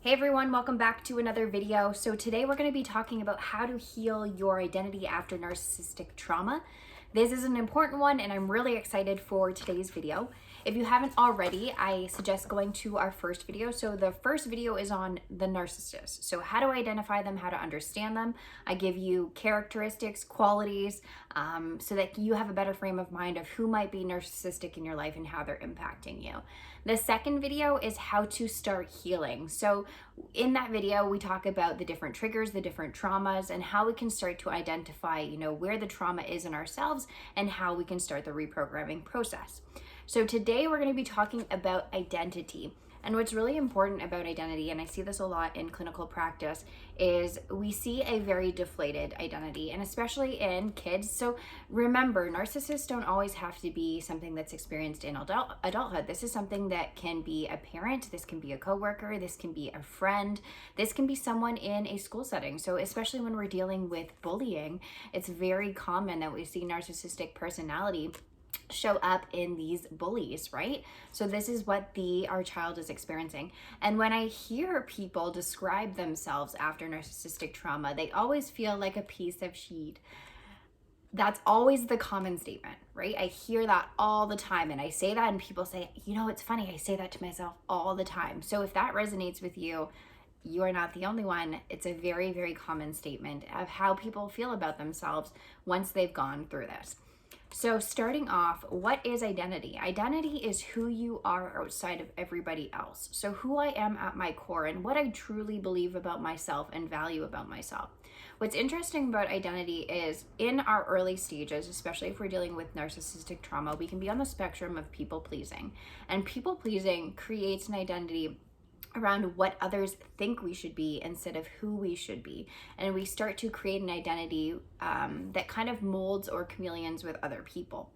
Hey everyone, welcome back to another video. So today we're going to be talking about how to heal your identity after narcissistic trauma. This is an important one and I'm really excited for today's video. If you haven't already, I suggest going to our first video. So the first video is on the narcissist. So how to identify them, how to understand them. I give you characteristics, qualities, so that you have a better frame of mind of who might be narcissistic in your life and how they're impacting you. The second video is how to start healing. So in that video, we talk about the different triggers, the different traumas, and how we can start to identify, where the trauma is in ourselves and how we can start the reprogramming process. So today we're going to be talking about identity. And what's really important about identity, and I see this a lot in clinical practice, is we see a very deflated identity, and especially in kids. So remember, narcissists don't always have to be something that's experienced in adulthood. This is something that can be a parent, this can be a coworker, this can be a friend, this can be someone in a school setting. So especially when we're dealing with bullying, it's very common that we see narcissistic personality show up in these bullies, right? So this is what our child is experiencing. And when I hear people describe themselves after narcissistic trauma, they always feel like a piece of shit. That's always the common statement, right? I hear that all the time, and I say that and people say, it's funny, I say that to myself all the time. So if that resonates with you, you are not the only one. It's a very, very common statement of how people feel about themselves once they've gone through this. So starting off, what is identity? Identity is who you are outside of everybody else. So who I am at my core and what I truly believe about myself and value about myself. What's interesting about identity is in our early stages, especially if we're dealing with narcissistic trauma, we can be on the spectrum of people pleasing. And people pleasing creates an identity around what others think we should be instead of who we should be. And we start to create an identity that kind of molds or chameleons with other people.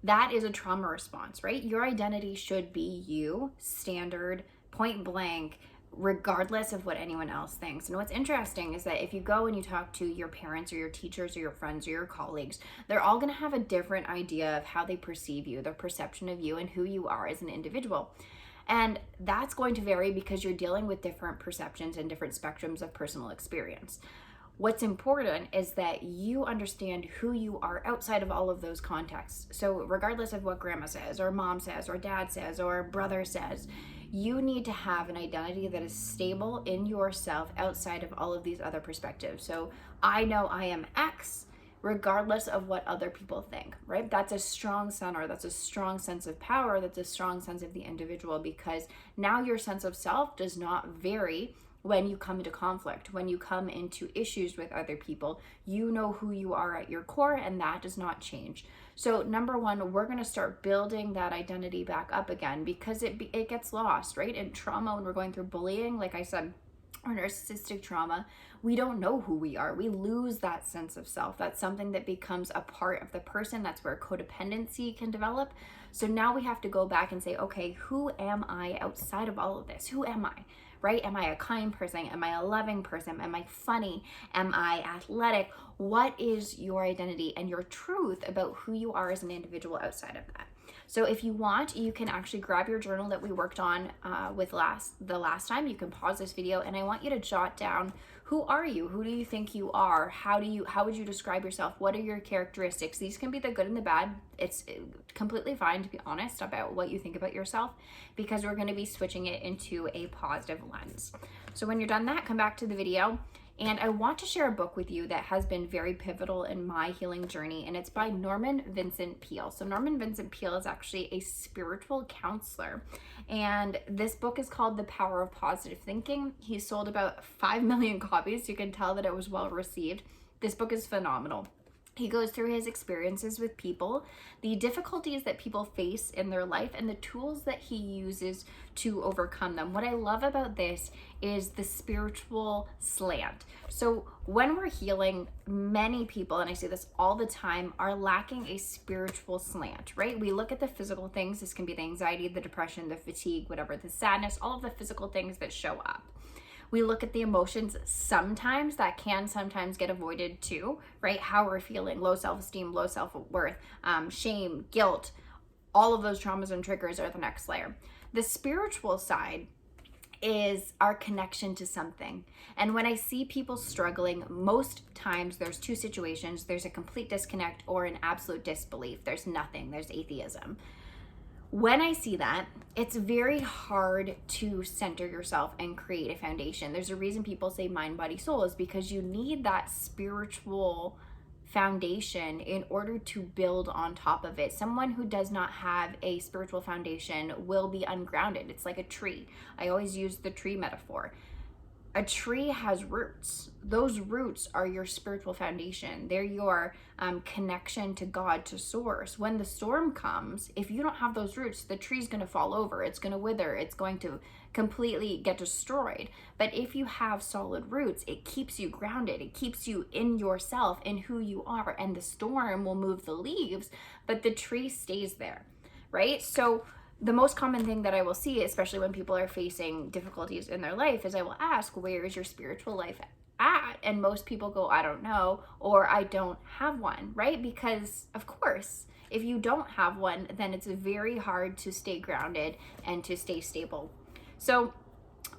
That is a trauma response, right? Your identity should be you, standard, point blank, regardless of what anyone else thinks. And what's interesting is that if you go and you talk to your parents or your teachers or your friends or your colleagues, they're all going to have a different idea of how they perceive you, their perception of you and who you are as an individual. And that's going to vary because you're dealing with different perceptions and different spectrums of personal experience. What's important is that you understand who you are outside of all of those contexts. So regardless of what grandma says or mom says or dad says or brother says, you need to have an identity that is stable in yourself outside of all of these other perspectives. So I know I am X, regardless of what other people think, right? That's a strong center, that's a strong sense of power, that's a strong sense of the individual, because now your sense of self does not vary when you come into conflict, when you come into issues with other people. You know who you are at your core, and that does not change. So number one, we're going to start building that identity back up again, because it gets lost, right? In trauma, when we're going through bullying, like I said, or narcissistic trauma, we don't know who we are. We lose that sense of self. That's something that becomes a part of the person. That's where codependency can develop. So now we have to go back and say, okay, who am I outside of all of this? Who am I, right? Am I a kind person? Am I a loving person? Am I funny? Am I athletic? What is your identity and your truth about who you are as an individual outside of that? So if you want, you can actually grab your journal that we worked on the last time. You can pause this video, and I want you to jot down, who are you? Who do you think you are? How would you describe yourself? What are your characteristics? These can be the good and the bad. It's completely fine to be honest about what you think about yourself, because we're going to be switching it into a positive lens. So when you're done that, come back to the video. And I want to share a book with you that has been very pivotal in my healing journey, and it's by Norman Vincent Peale. So Norman Vincent Peale is actually a spiritual counselor, and this book is called The Power of Positive Thinking. He sold about 5 million copies. You can tell that it was well received. This book is phenomenal. He goes through his experiences with people, the difficulties that people face in their life, and the tools that he uses to overcome them. What I love about this is the spiritual slant. So when we're healing, many people, and I say this all the time, are lacking a spiritual slant, right? We look at the physical things. This can be the anxiety, the depression, the fatigue, whatever, the sadness, all of the physical things that show up. We look at the emotions sometimes that can sometimes get avoided too, right? How we're feeling, low self-esteem, low self-worth, shame, guilt, all of those traumas and triggers are the next layer. The spiritual side is our connection to something. And when I see people struggling, most times there's two situations. There's a complete disconnect or an absolute disbelief. There's nothing, there's atheism. When I see that, it's very hard to center yourself and create a foundation. There's a reason people say mind, body, soul, is because you need that spiritual foundation in order to build on top of it. Someone who does not have a spiritual foundation will be ungrounded. It's like a tree. I always use the tree metaphor. A tree has roots. Those roots are your spiritual foundation. They're your connection to God, to source. When the storm comes, if you don't have those roots, the tree's going to fall over. It's going to wither. It's going to completely get destroyed. But if you have solid roots, it keeps you grounded. It keeps you in yourself, in who you are. And the storm will move the leaves, but the tree stays there, right? So the most common thing that I will see, especially when people are facing difficulties in their life, is I will ask, where is your spiritual life at? And most people go, I don't know, or I don't have one, right? Because of course, if you don't have one, then it's very hard to stay grounded and to stay stable. So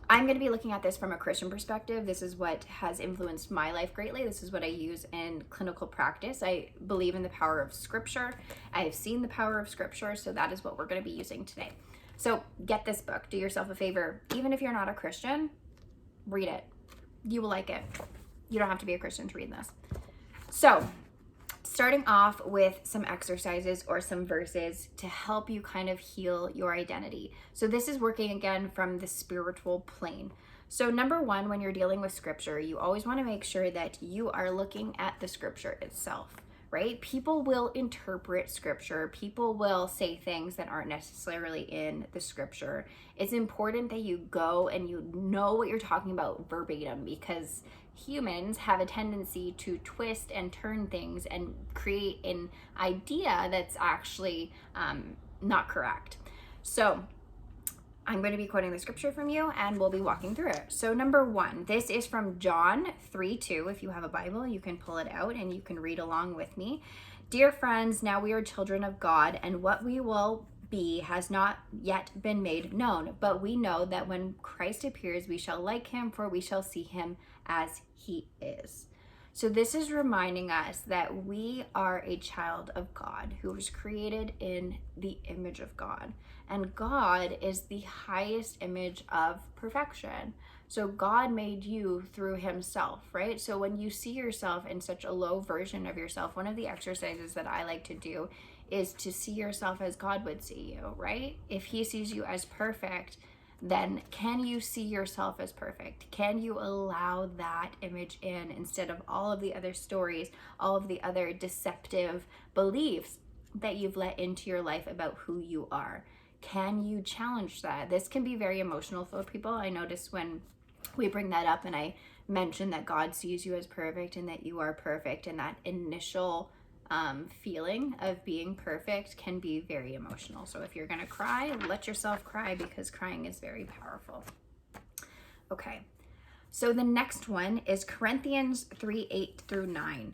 I'm going to be looking at this from a Christian perspective. This is what has influenced my life greatly. This is what I use in clinical practice. I believe in the power of scripture. I have seen the power of scripture, so that is what we're going to be using today. So get this book. Do yourself a favor. Even if you're not a Christian, read it. You will like it. You don't have to be a Christian to read this. So starting off with some exercises or some verses to help you kind of heal your identity. So this is working again from the spiritual plane. So number one, when you're dealing with scripture, you always want to make sure that you are looking at the scripture itself, right? People will interpret scripture. People will say things that aren't necessarily in the scripture. It's important that you go and you know what you're talking about verbatim, because humans have a tendency to twist and turn things and create an idea that's actually not correct. So I'm going to be quoting the scripture from you and we'll be walking through it. So number one, this is from John 3:2. If you have a Bible, you can pull it out and you can read along with me. Dear friends, now we are children of God, and what we will be has not yet been made known, but we know that when Christ appears, we shall like him, for we shall see him as he is. So this is reminding us that we are a child of God who was created in the image of God. And God is the highest image of perfection. So God made you through himself, right? So when you see yourself in such a low version of yourself, one of the exercises that I like to do is to see yourself as God would see you, right? If he sees you as perfect, then can you see yourself as perfect? Can you allow that image in instead of all of the other stories, all of the other deceptive beliefs that you've let into your life about who you are? Can you challenge that? This can be very emotional for people. I notice when we bring that up and I mention that God sees you as perfect and that you are perfect, and that initial feeling of being perfect can be very emotional. So if you're gonna cry, let yourself cry, because crying is very powerful. Okay, so the next one is Corinthians 3:8-9.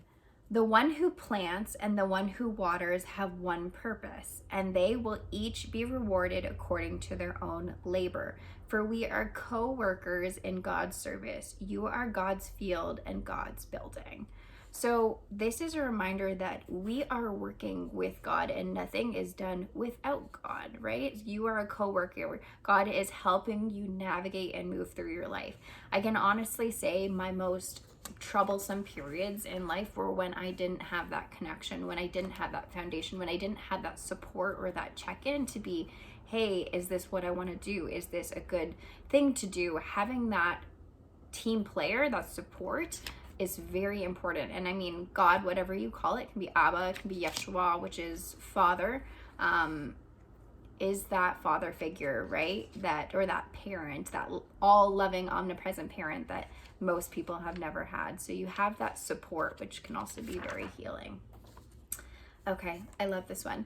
The one who plants and the one who waters have one purpose, and they will each be rewarded according to their own labor. For we are co-workers in God's service. You are God's field and God's building. So this is a reminder that we are working with God and nothing is done without God, right? You are a co-worker. God is helping you navigate and move through your life. I can honestly say my most troublesome periods in life were when I didn't have that connection, when I didn't have that foundation, when I didn't have that support or that check-in to be, hey, is this what I want to do? Is this a good thing to do? Having that team player, that support, is very important. And I mean, God, whatever you call it, can be Abba, it can be Yeshua, which is Father, is that father figure, right? That, or that parent, that all loving, omnipresent parent that most people have never had. So you have that support, which can also be very healing. Okay, I love this one.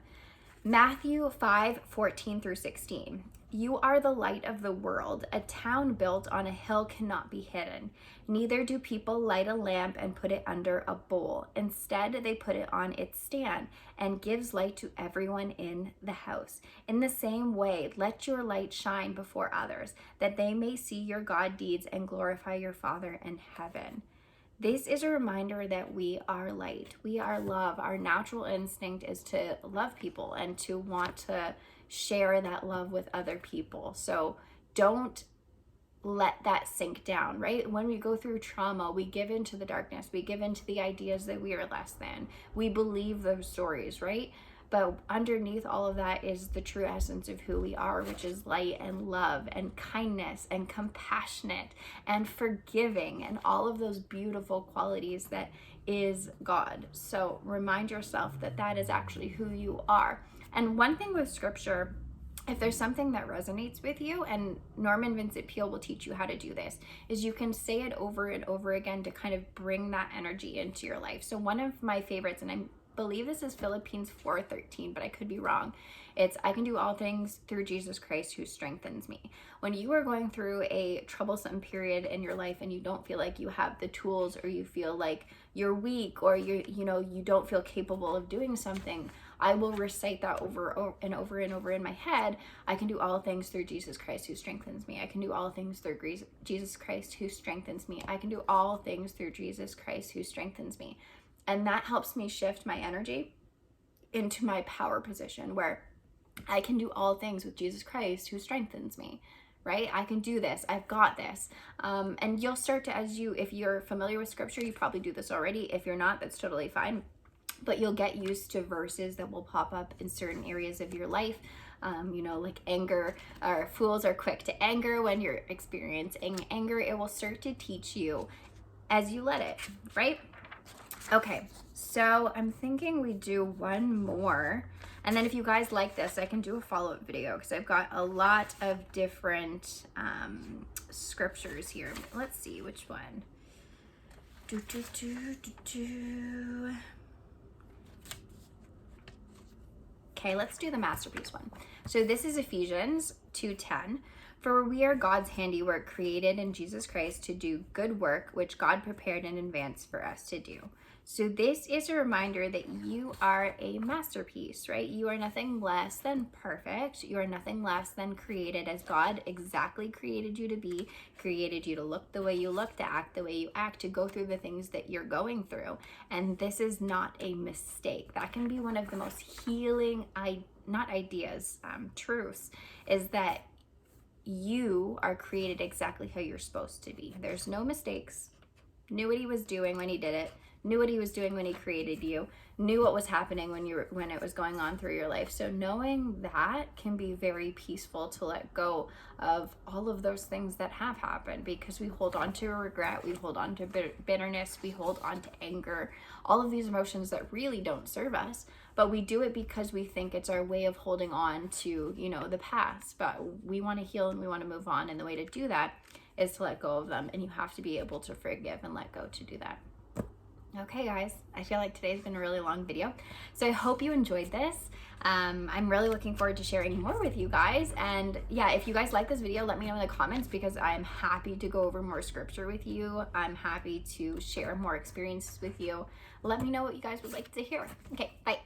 Matthew 5:14-16. You are the light of the world. A town built on a hill cannot be hidden. Neither do people light a lamp and put it under a bowl. Instead, they put it on its stand and gives light to everyone in the house. In the same way, let your light shine before others, that they may see your good deeds and glorify your Father in heaven. This is a reminder that we are light. We are love. Our natural instinct is to love people and to want to share that love with other people. So don't let that sink down, right? When we go through trauma, we give into the darkness. We give into the ideas that we are less than. We believe those stories, right? But underneath all of that is the true essence of who we are, which is light and love and kindness and compassionate and forgiving and all of those beautiful qualities that is God. So remind yourself that that is actually who you are. And one thing with scripture, if there's something that resonates with you, and Norman Vincent Peale will teach you how to do this, is you can say it over and over again to kind of bring that energy into your life. So one of my favorites, and I believe this is Philippians 4:13, but I could be wrong. It's, I can do all things through Jesus Christ who strengthens me. When you are going through a troublesome period in your life and you don't feel like you have the tools, or you feel like you're weak, or you don't feel capable of doing something, I will recite that over and over and over in my head. I can do all things through Jesus Christ who strengthens me. I can do all things through Jesus Christ who strengthens me. I can do all things through Jesus Christ who strengthens me. And that helps me shift my energy into my power position, where I can do all things with Jesus Christ who strengthens me, right? I can do this. I've got this. And you'll start to, if you're familiar with scripture, you probably do this already. If you're not, that's totally fine. But you'll get used to verses that will pop up in certain areas of your life. Like anger, or fools are quick to anger. When you're experiencing anger, it will start to teach you as you let it, right? Okay, so I'm thinking we do one more. And then if you guys like this, I can do a follow-up video, because I've got a lot of different scriptures here. Let's see which one. Okay, let's do the masterpiece one. So this is Ephesians 2:10. For we are God's handiwork, created in Jesus Christ to do good work, which God prepared in advance for us to do. So this is a reminder that you are a masterpiece, right? You are nothing less than perfect. You are nothing less than created as God exactly created you to be, created you to look the way you look, to act the way you act, to go through the things that you're going through. And this is not a mistake. That can be one of the most healing, truths, is that you are created exactly how you're supposed to be. There's no mistakes. Knew what he was doing when he did it. Knew what he was doing when he created you. Knew what was happening when it was going on through your life. So knowing that can be very peaceful, to let go of all of those things that have happened, because we hold on to regret, we hold on to bitterness, we hold on to anger, all of these emotions that really don't serve us, but we do it because we think it's our way of holding on to, the past. But we want to heal and we want to move on, and the way to do that is to let go of them, and you have to be able to forgive and let go to do that. Okay guys, I feel like today's been a really long video, so I hope you enjoyed this. I'm really looking forward to sharing more with you guys, and yeah, if you guys like this video, let me know in the comments, because I'm happy to go over more scripture with you. I'm happy to share more experiences with you. Let me know what you guys would like to hear. Okay, bye.